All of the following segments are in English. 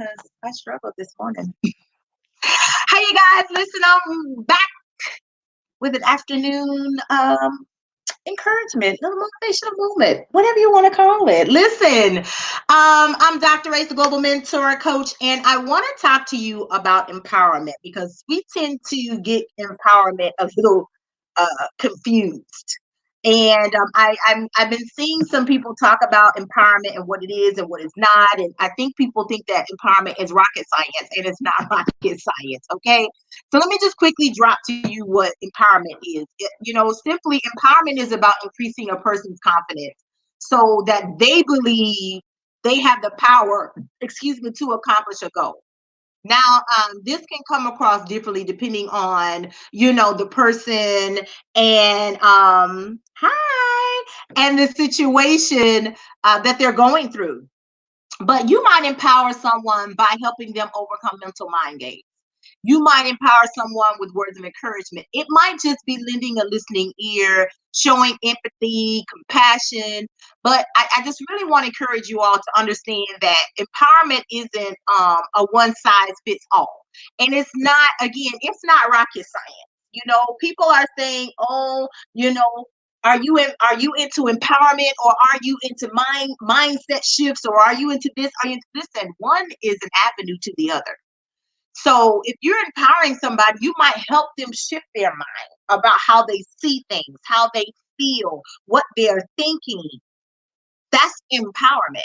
because I struggled this morning. Hey, you guys, listen, I'm back with an afternoon encouragement, little motivational movement, whatever you want to call it. Listen, I'm Dr. Ace, the Global Mentor Coach, and I want to talk to you about empowerment because we tend to get empowerment a little confused. And I've been seeing some people talk about empowerment and what it is and what it's not. And I think people think that empowerment is rocket science, and it's not rocket science. Okay. So let me just quickly drop to you what empowerment is. Simply empowerment is about increasing a person's confidence so that they believe they have the power, to accomplish a goal. Now, this can come across differently depending on, the person and hi, and the situation that they're going through. But you might empower someone by helping them overcome mental mind games. You might empower someone with words of encouragement. It might just be lending a listening ear, showing empathy, compassion. But I just really want to encourage you all to understand that empowerment isn't a one size fits all. And it's not rocket science. People are saying, oh, are you into empowerment, or are you into mindset shifts, or are you into this? Are you into this? And one is an avenue to the other. So if you're empowering somebody, you might help them shift their mind about how they see things, how they feel, what they're thinking. That's empowerment.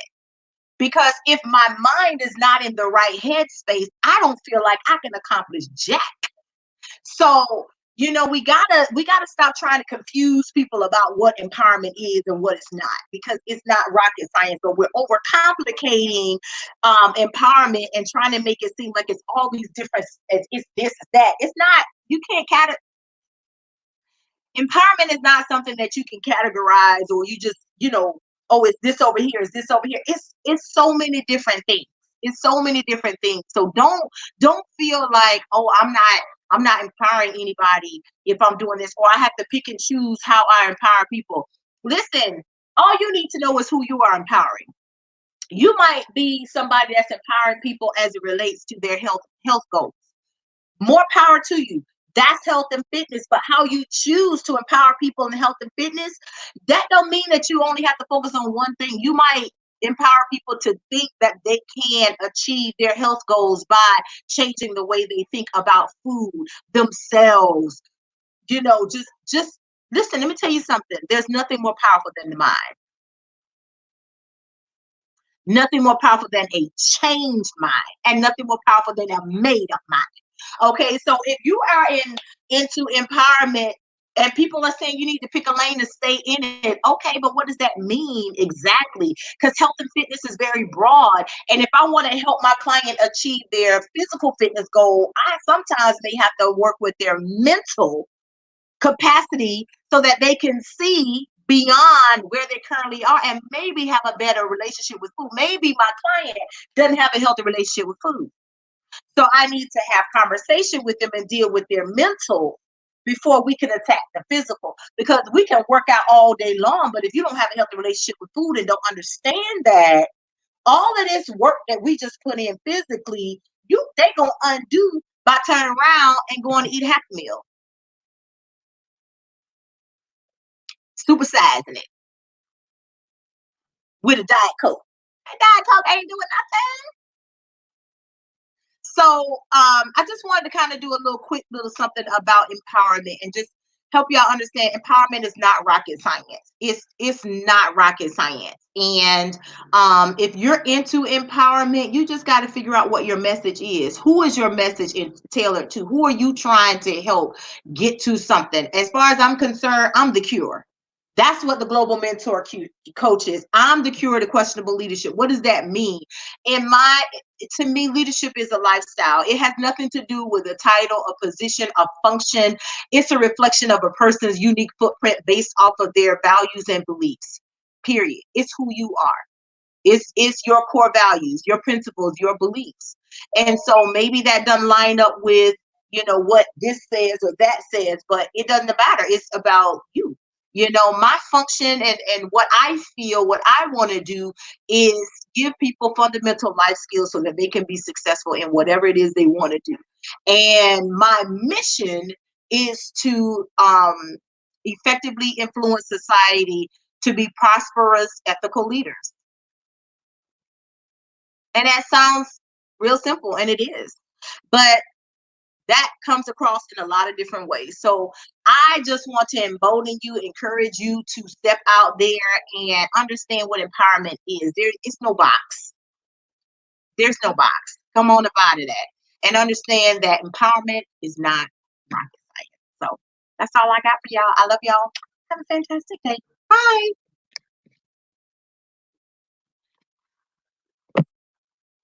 Because if my mind is not in the right headspace, I don't feel like I can accomplish jack. So, we gotta stop trying to confuse people about what empowerment is and what it's not, because it's not rocket science, but we're overcomplicating empowerment and trying to make it seem like it's all these different, it's this, it's that. It's not, you can't empowerment is not something that you can categorize, or you just, oh, it's this over here, is this over here. It's so many different things. It's so many different things. So don't feel like, oh, I'm not empowering anybody if I'm doing this, or I have to pick and choose how I empower people. Listen, all you need to know is who you are empowering. You might be somebody that's empowering people as it relates to their health goals. More power to you. That's health and fitness. But how you choose to empower people in health and fitness, that don't mean that you only have to focus on one thing. You might empower people to think that they can achieve their health goals by changing the way they think about food, themselves. Just listen, let me tell you something. There's nothing more powerful than the mind. Nothing more powerful than a changed mind, and nothing more powerful than a made up mind. Okay, so if you are into empowerment and people are saying you need to pick a lane to stay in it, okay, but what does that mean exactly? Because health and fitness is very broad. And if I want to help my client achieve their physical fitness goal, I sometimes may have to work with their mental capacity so that they can see beyond where they currently are and maybe have a better relationship with food. Maybe my client doesn't have a healthy relationship with food. So I need to have conversation with them and deal with their mental before we can attack the physical. Because we can work out all day long, but if you don't have a healthy relationship with food and don't understand that, all of this work that we just put in physically, they gonna undo by turning around and going to eat a Happy Meal, supersizing it with a Diet Coke. Diet Coke ain't doing nothing. So I just wanted to kind of do a little quick little something about empowerment and just help y'all understand empowerment is not rocket science. It's not rocket science. And if you're into empowerment, you just got to figure out what your message is. Who is your message tailored to? Who are you trying to help get to something? As far as I'm concerned, I'm the cure. That's what the Global Mentor Coach is. I'm the cure to questionable leadership. What does that mean? To me, leadership is a lifestyle. It has nothing to do with a title, a position, a function. It's a reflection of a person's unique footprint based off of their values and beliefs. Period. It's who you are. It's your core values, your principles, your beliefs. And so maybe that doesn't line up with, what this says or that says, but it doesn't matter. It's about you. My function and what I feel, what I want to do is give people fundamental life skills so that they can be successful in whatever it is they want to do. And my mission is to effectively influence society to be prosperous, ethical leaders. And that sounds real simple, and it is. But that comes across in a lot of different ways. So I just want to embolden you, encourage you to step out there and understand what empowerment is. There is no box. There's no box. Come on up out of that. And understand that empowerment is not rocket science. So that's all I got for y'all. I love y'all. Have a fantastic day. Bye.